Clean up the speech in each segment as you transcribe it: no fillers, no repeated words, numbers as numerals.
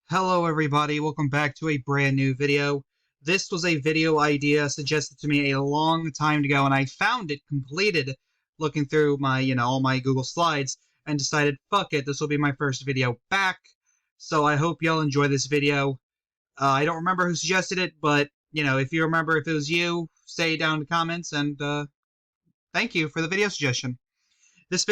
Hello everybody, welcome back to a brand new video. This was a video idea suggested to me a long time ago, and I found it completed looking through my, all my Google Slides, and decided, fuck it, this will be my first video back. So I hope y'all enjoy this video. I don't remember who suggested it, but, if you remember, if it was you, say it down in the comments, and thank you for the video suggestion. This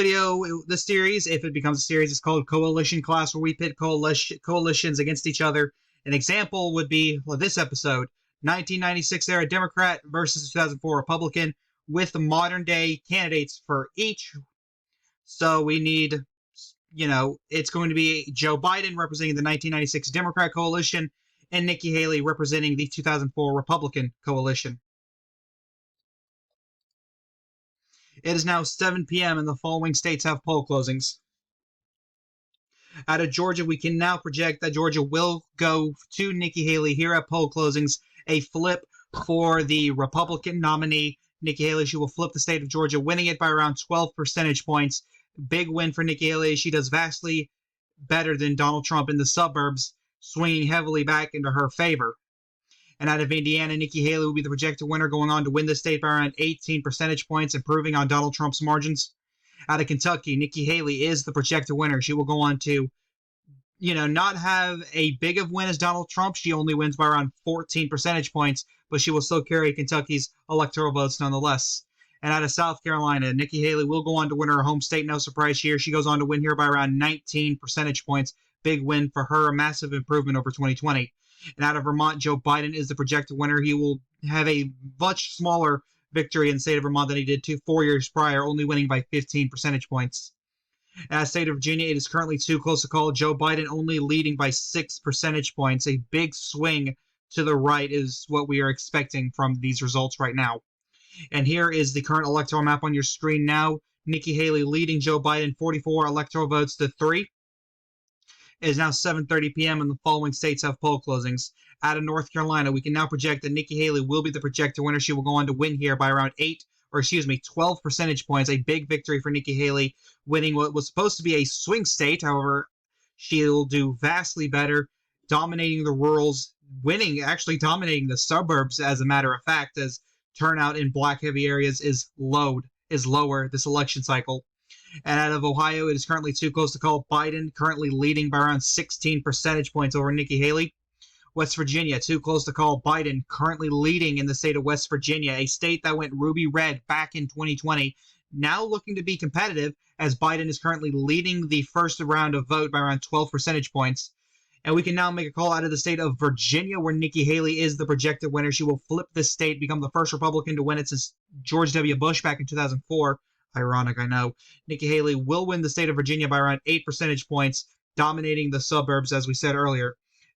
series, if it becomes a series, is called Coalition Class, where we pit coalitions against each other. An example would be this episode, 1996 era Democrat versus 2004 Republican, with modern day candidates for each. So we need, it's going to be Joe Biden representing the 1996 Democrat coalition and Nikki Haley representing the 2004 Republican coalition. It is now 7 p.m. and the following states have poll closings. Out of Georgia, we can now project that Georgia will go to Nikki Haley here at poll closings. A flip for the Republican nominee, Nikki Haley. She will flip the state of Georgia, winning it by around 12 percentage points. Big win for Nikki Haley. She does vastly better than Donald Trump in the suburbs, swinging heavily back into her favor. And out of Indiana, Nikki Haley will be the projected winner, going on to win the state by around 18 percentage points, improving on Donald Trump's margins. Out of Kentucky, Nikki Haley is the projected winner. She will go on to, not have a big of win as Donald Trump. She only wins by around 14 percentage points, but she will still carry Kentucky's electoral votes nonetheless. And out of South Carolina, Nikki Haley will go on to win her home state. No surprise here. She goes on to win here by around 19 percentage points. Big win for her, a massive improvement over 2020. And out of Vermont, Joe Biden is the projected winner. He will have a much smaller victory in the state of Vermont than he did 4 years prior, only winning by 15 percentage points. As state of Virginia, it is currently too close to call. Joe Biden only leading by 6 percentage points. A big swing to the right is what we are expecting from these results right now. And here is the current electoral map on your screen now. Nikki Haley leading Joe Biden 44 electoral votes to 3. It is now 7:30 p.m. and the following states have poll closings. Out of North Carolina, we can now project that Nikki Haley will be the projected winner. She will go on to win here by around 12 percentage points. A big victory for Nikki Haley, winning what was supposed to be a swing state. However, she'll do vastly better, dominating the rurals, actually dominating the suburbs, as a matter of fact, as turnout in black heavy areas is lower this election cycle. And out of Ohio, it is currently too close to call. Biden currently leading by around 16 percentage points over Nikki Haley. West Virginia, too close to call. Biden currently leading in the state of West Virginia, a state that went ruby red back in 2020. Now looking to be competitive, as Biden is currently leading the first round of vote by around 12 percentage points. And we can now make a call out of the state of Virginia, where Nikki Haley is the projected winner. She will flip this state, become the first Republican to win it since George W. Bush back in 2004. Ironic, I know. Nikki Haley will win the state of Virginia by around 8 percentage points, dominating the suburbs, as we said earlier.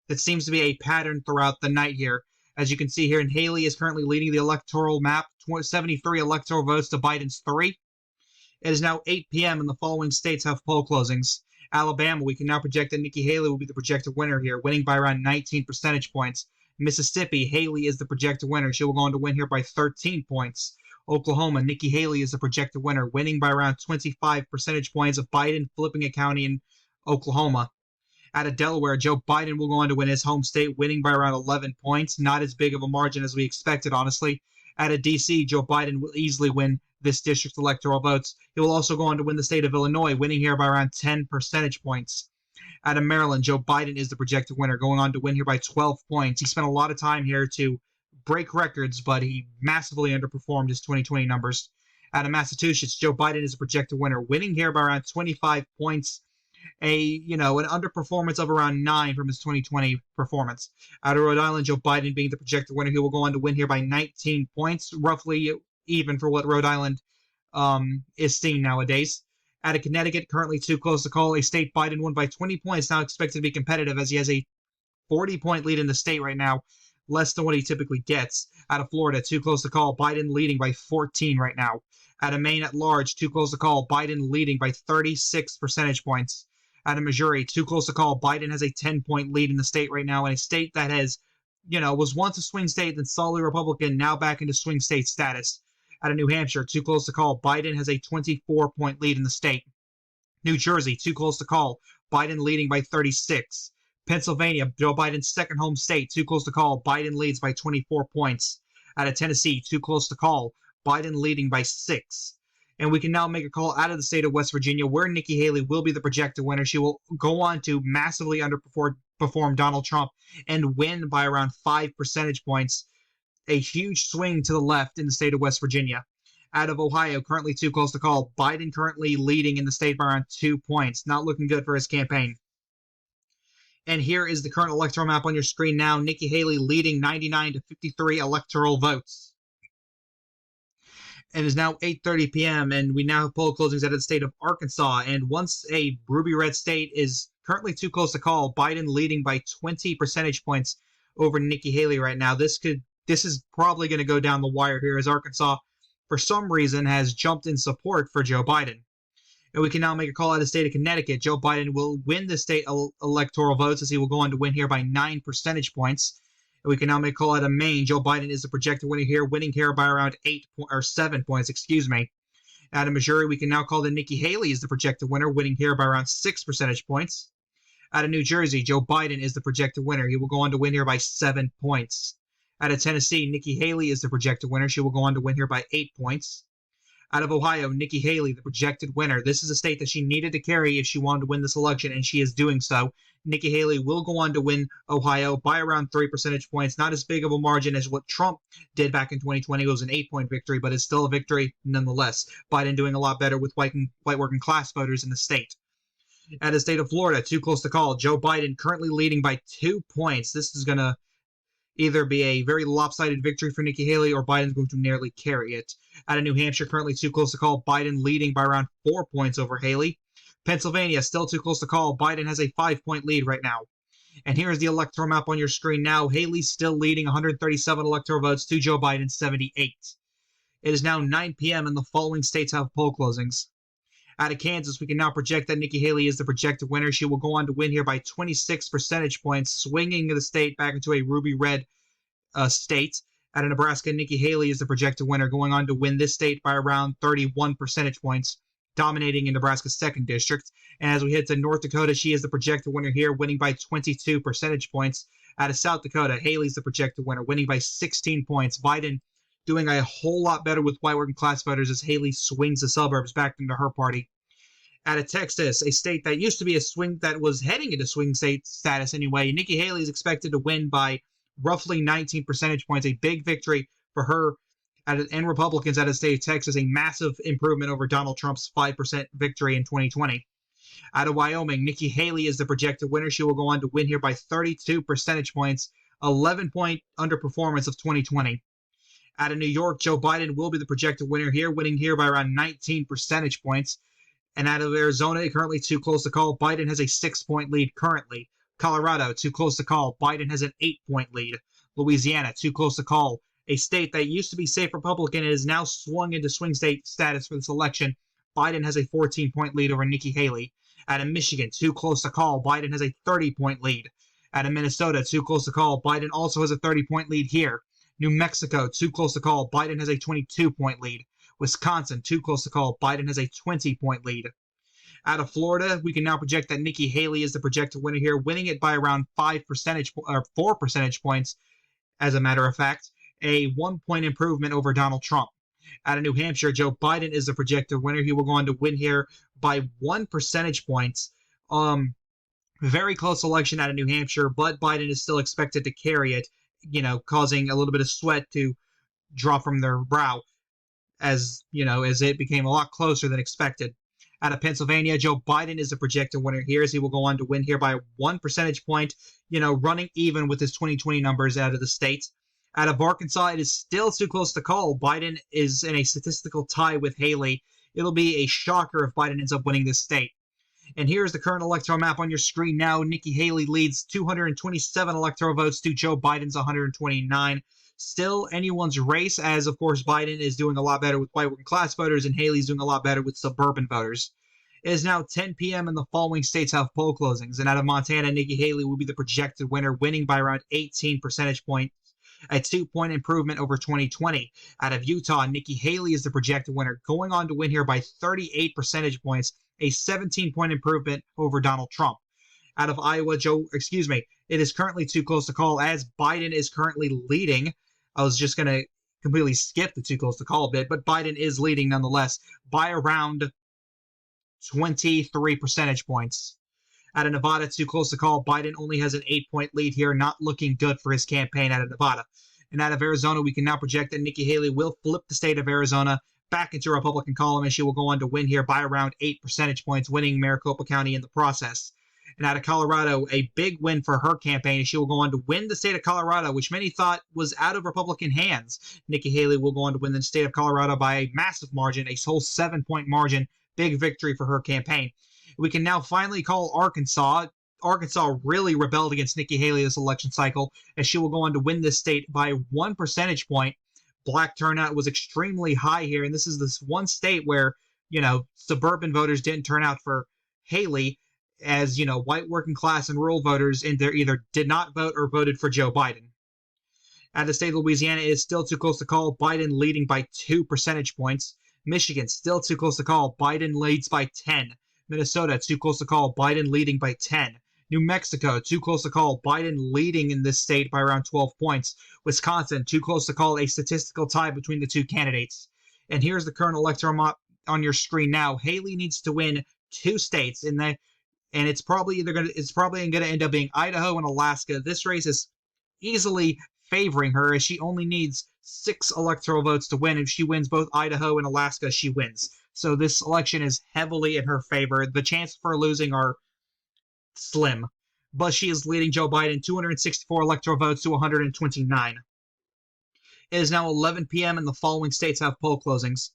That seems to be a pattern throughout the night here. As you can see here, and Haley is currently leading the electoral map, 73 electoral votes to Biden's 3. It is now 8 p.m. and the following states have poll closings. Alabama, we can now project that Nikki Haley will be the projected winner here, winning by around 19 percentage points. Mississippi, Haley is the projected winner. She will go on to win here by 13 points. Oklahoma, Nikki Haley is the projected winner, winning by around 25 percentage points of Biden flipping a county in Oklahoma. Out of Delaware, Joe Biden will go on to win his home state, winning by around 11 points. Not as big of a margin as we expected, honestly. Out of D.C., Joe Biden will easily win this district's electoral votes. He will also go on to win the state of Illinois, winning here by around 10 percentage points. Out of Maryland, Joe Biden is the projected winner, going on to win here by 12 points. He spent a lot of time here to break records, but he massively underperformed his 2020 numbers. Out of Massachusetts, Joe Biden is a projected winner, winning here by around 25 points. An underperformance of around 9 from his 2020 performance. Out of Rhode Island, Joe Biden being the projected winner, he will go on to win here by 19 points, roughly even for what Rhode Island is seeing nowadays. Out of Connecticut, currently too close to call. A state Biden won by 20 points, now expected to be competitive, as he has a 40-point lead in the state right now, less than what he typically gets. Out of Florida, too close to call. Biden leading by 14 right now. Out of Maine at large, too close to call. Biden leading by 36 percentage points. Out of Missouri, too close to call. Biden has a 10-point lead in the state right now, in a state that has, was once a swing state, then solidly Republican, now back into swing state status. Out of New Hampshire, too close to call. Biden has a 24-point lead in the state. New Jersey, too close to call. Biden leading by 36. Pennsylvania, Joe Biden's second home state, too close to call. Biden leads by 24 points. Out of Tennessee, too close to call. Biden leading by 6. And we can now make a call out of the state of West Virginia, where Nikki Haley will be the projected winner. She will go on to massively underperform Donald Trump and win by around 5 percentage points. A huge swing to the left in the state of West Virginia. Out of Ohio, currently too close to call. Biden currently leading in the state by around 2 points. Not looking good for his campaign. And here is the current electoral map on your screen now. Nikki Haley leading 99 to 53 electoral votes. It is now 8:30 p.m. and we now have poll closings out of the state of Arkansas. And once a ruby red state is currently too close to call, Biden leading by 20 percentage points over Nikki Haley right now. This is probably going to go down the wire here, as Arkansas, for some reason, has jumped in support for Joe Biden. And we can now make a call out of the state of Connecticut. Joe Biden will win the state electoral votes, as he will go on to win here by 9 percentage points. And we can now make a call out of Maine. Joe Biden is the projected winner here, winning here by around 7 points, Out of Missouri, we can now call that Nikki Haley is the projected winner, winning here by around 6 percentage points. Out of New Jersey, Joe Biden is the projected winner. He will go on to win here by 7 points. Out of Tennessee, Nikki Haley is the projected winner. She will go on to win here by 8 points. Out of Ohio, Nikki Haley, the projected winner. This is a state that she needed to carry if she wanted to win this election, and she is doing so. Nikki Haley will go on to win Ohio by around 3 percentage points. Not as big of a margin as what Trump did back in 2020. It was an 8-point victory, but it's still a victory nonetheless. Biden doing a lot better with white working class voters in the state. Out of the state of Florida, too close to call. Joe Biden currently leading by 2 points. This is going to either be a very lopsided victory for Nikki Haley, or Biden's going to nearly carry it. Out of New Hampshire, currently too close to call. Biden leading by around 4 points over Haley. Pennsylvania, still too close to call. Biden has a 5-point lead right now. And here's the electoral map on your screen now. Haley's still leading 137 electoral votes to Joe Biden 78. It is now 9 p.m. and the following states have poll closings. Out of Kansas, we can now project that Nikki Haley is the projected winner. She will go on to win here by 26 percentage points, swinging the state back into a ruby red state. Out of Nebraska, Nikki Haley is the projected winner, going on to win this state by around 31 percentage points, dominating in Nebraska's 2nd district. And as we head to North Dakota, she is the projected winner here, winning by 22 percentage points. Out of South Dakota, Haley's the projected winner, winning by 16 points. Biden doing a whole lot better with white working class voters as Haley swings the suburbs back into her party. Out of Texas, a state that used to be that was heading into swing state status anyway, Nikki Haley is expected to win by roughly 19 percentage points, a big victory for her and Republicans out of the state of Texas, a massive improvement over Donald Trump's 5% victory in 2020. Out of Wyoming, Nikki Haley is the projected winner. She will go on to win here by 32 percentage points, 11-point underperformance of 2020. Out of New York, Joe Biden will be the projected winner here, winning here by around 19 percentage points. And out of Arizona, currently too close to call, Biden has a 6-point lead currently. Colorado, too close to call, Biden has an 8-point lead. Louisiana, too close to call, a state that used to be safe Republican and is now swung into swing state status for this election. Biden has a 14-point lead over Nikki Haley. Out of Michigan, too close to call, Biden has a 30-point lead. Out of Minnesota, too close to call, Biden also has a 30-point lead here. New Mexico, too close to call, Biden has a 22-point lead. Wisconsin, too close to call, Biden has a 20-point lead. Out of Florida, we can now project that Nikki Haley is the projected winner here, winning it by around 4 percentage points, as a matter of fact, a 1-point improvement over Donald Trump. Out of New Hampshire, Joe Biden is the projected winner. He will go on to win here by 1 percentage points. Very close election out of New Hampshire, but Biden is still expected to carry it, causing a little bit of sweat to drop from their brow as it became a lot closer than expected. Out of Pennsylvania, Joe Biden is the projected winner here, as he will go on to win here by 1 percentage point, running even with his 2020 numbers out of the state. Out of Arkansas, it is still too close to call. Biden is in a statistical tie with Haley. It'll be a shocker if Biden ends up winning this state. And here's the current electoral map on your screen now. Nikki Haley leads 227 electoral votes to Joe Biden's 129. Still anyone's race, as of course Biden is doing a lot better with white working class voters and Haley's doing a lot better with suburban voters. It is now 10 p.m. and the following states have poll closings. And out of Montana, Nikki Haley will be the projected winner, winning by around 18 percentage points, a 2-point improvement over 2020. Out of Utah, Nikki Haley is the projected winner, going on to win here by 38 percentage points, a 17-point improvement over Donald Trump. Out of Iowa, it is currently too close to call as Biden is currently leading. I was just going to completely skip the too close to call bit, but Biden is leading nonetheless by around 23 percentage points. Out of Nevada, too close to call. Biden only has an 8-point lead here, not looking good for his campaign out of Nevada. And out of Arizona, we can now project that Nikki Haley will flip the state of Arizona back into Republican column, and she will go on to win here by around 8 percentage points, winning Maricopa County in the process. And out of Colorado, a big win for her campaign, and she will go on to win the state of Colorado, which many thought was out of Republican hands. Nikki Haley will go on to win the state of Colorado by a massive margin, a whole 7-point margin. Big victory for her campaign. We can now finally call Arkansas. Arkansas really rebelled against Nikki Haley this election cycle, as she will go on to win this state by 1 percentage point. Black turnout was extremely high here, and this is this one state where, suburban voters didn't turn out for Haley, as, white working class and rural voters either did not vote or voted for Joe Biden. At the state of Louisiana, it is still too close to call. Biden leading by 2 percentage points. Michigan, still too close to call. Biden leads by 10. Minnesota, too close to call. Biden leading by 10. New Mexico, too close to call. Biden leading in this state by around 12 points. Wisconsin, too close to call. A statistical tie between the two candidates. And here's the current electoral map on your screen now. Haley needs to win 2 states, and it's probably going to end up being Idaho and Alaska. This race is easily favoring her, as she only needs 6 electoral votes to win. If she wins both Idaho and Alaska, she wins. So this election is heavily in her favor. The chances for losing are slim. But she is leading Joe Biden 264 electoral votes to 129. It is now 11 p.m. and the following states have poll closings.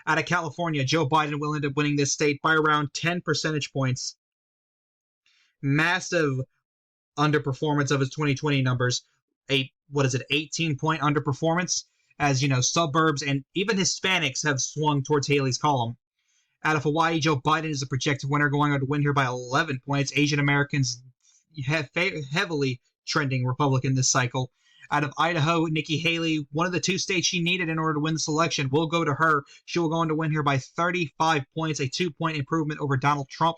Out of California, Joe Biden will end up winning this state by around 10 percentage points. Massive underperformance of his 2020 numbers. 18-point underperformance, as suburbs and even Hispanics have swung towards Haley's column. Out of Hawaii, Joe Biden is a projected winner, going on to win here by 11 points. Asian Americans have heavily trending Republican this cycle. Out of Idaho, Nikki Haley, one of the 2 states she needed in order to win this election, will go to her. She will go on to win here by 35 points, a 2-point improvement over Donald Trump.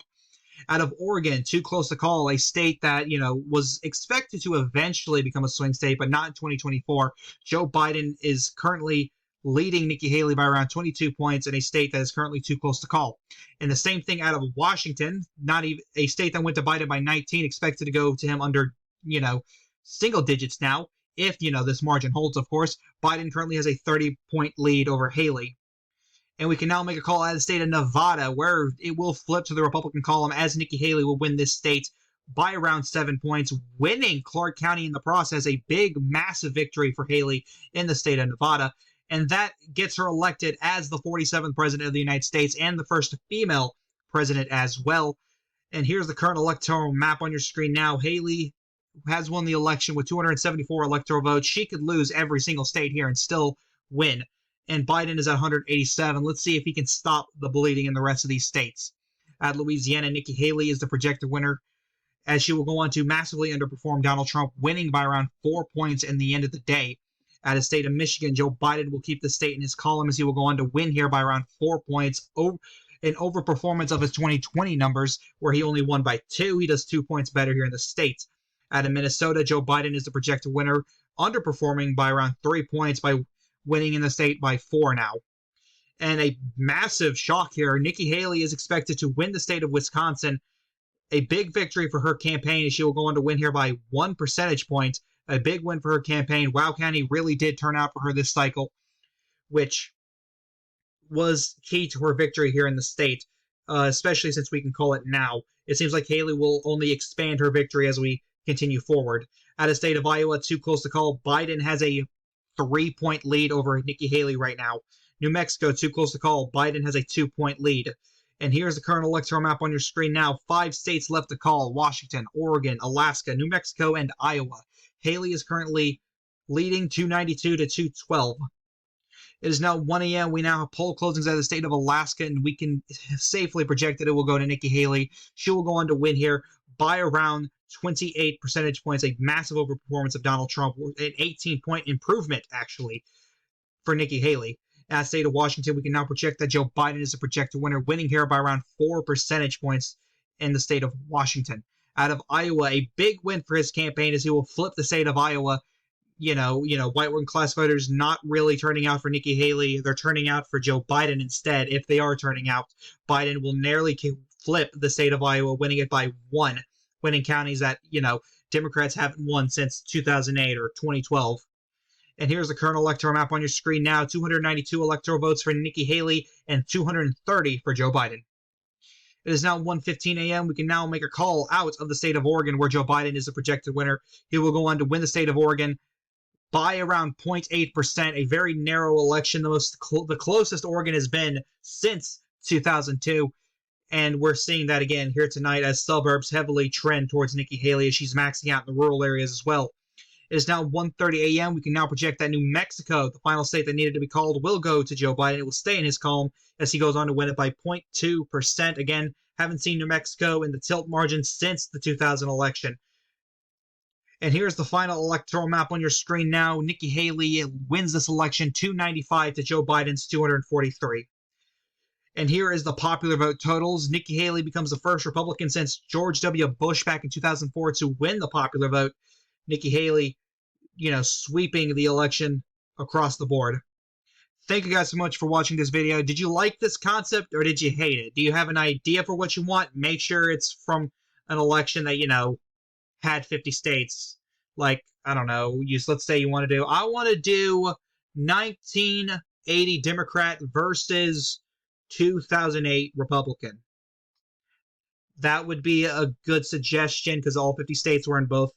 Out of Oregon, too close to call, a state that, was expected to eventually become a swing state, but not in 2024. Joe Biden is currently leading Nikki Haley by around 22 points in a state that is currently too close to call. And the same thing out of Washington, not even a state that went to Biden by 19, expected to go to him under, single digits now. If, this margin holds, of course. Biden currently has a 30-point lead over Haley. And we can now make a call out of the state of Nevada, where it will flip to the Republican column, as Nikki Haley will win this state by around 7 points, winning Clark County in the process. A big, massive victory for Haley in the state of Nevada. And that gets her elected as the 47th president of the United States and the first female president as well. And here's the current electoral map on your screen now. Haley has won the election with 274 electoral votes. She could lose every single state here and still win. And Biden is at 187. Let's see if he can stop the bleeding in the rest of these states. At Louisiana, Nikki Haley is the projected winner, as she will go on to massively underperform Donald Trump, winning by around 4 points in the end of the day. At the state of Michigan, Joe Biden will keep the state in his column, as he will go on to win here by around 4 points, an overperformance of his 2020 numbers, where he only won by 2. He does 2 points better here in the state. Out of Minnesota, Joe Biden is the projected winner, underperforming by around 3 points, by winning in the state by 4 now. And a massive shock here, Nikki Haley is expected to win the state of Wisconsin. A big victory for her campaign, as she will go on to win here by 1 percentage point. A big win for her campaign. Wow County really did turn out for her this cycle, which was key to her victory here in the state, especially since we can call it now. It seems like Haley will only expand her victory as we continue forward. Out of state of Iowa, too close to call. Biden has a 3-point lead over Nikki Haley right now. New Mexico, too close to call. Biden has a 2-point lead. And here's the current electoral map on your screen now. 5 states left to call: Washington, Oregon, Alaska, New Mexico, and Iowa. Haley is currently leading 292 to 212. It is now 1 a.m. We now have poll closings out of the state of Alaska, and we can safely project that it will go to Nikki Haley. She will go on to win here by around 28 percentage points, a massive overperformance of Donald Trump, an 18-point improvement, actually, for Nikki Haley. At the state of Washington, we can now project that Joe Biden is a projected winner, winning here by around 4 percentage points in the state of Washington. out of Iowa. A big win for his campaign as he will flip the state of Iowa. White working class voters not really turning out for Nikki Haley. They're turning out for Joe Biden instead. If they are turning out, Biden will narrowly flip the state of Iowa, winning it by 1, winning counties that, Democrats haven't won since 2008 or 2012. And here's the current electoral map on your screen now. 292 electoral votes for Nikki Haley and 230 for Joe Biden. It is now 1:15 a.m. We can now make a call out of the state of Oregon where Joe Biden is the projected winner. He will go on to win the state of Oregon by around 0.8%, a very narrow election, the closest Oregon has been since 2002. And we're seeing that again here tonight as suburbs heavily trend towards Nikki Haley as she's maxing out in the rural areas as well. It is now 1:30 a.m. We can now project that New Mexico, the final state that needed to be called, will go to Joe Biden. It will stay in his column as he goes on to win it by 0.2%. Again, haven't seen New Mexico in the tilt margin since the 2000 election. And here's the final electoral map on your screen now. Nikki Haley wins this election 295 to Joe Biden's 243. And here is the popular vote totals. Nikki Haley becomes the first Republican since George W. Bush back in 2004 to win the popular vote. Nikki Haley, sweeping the election across the board. Thank you guys so much for watching this video. Did you like this concept or did you hate it? Do you have an idea for what you want? Make sure it's from an election that, had 50 states. Like, I don't know, let's say I want to do 1980 Democrat versus 2008 Republican. That would be a good suggestion because all 50 states were in both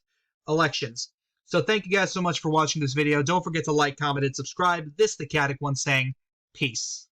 elections. So thank you guys so much for watching this video. Don't forget to like, comment, and subscribe. This is the Caddick One saying peace.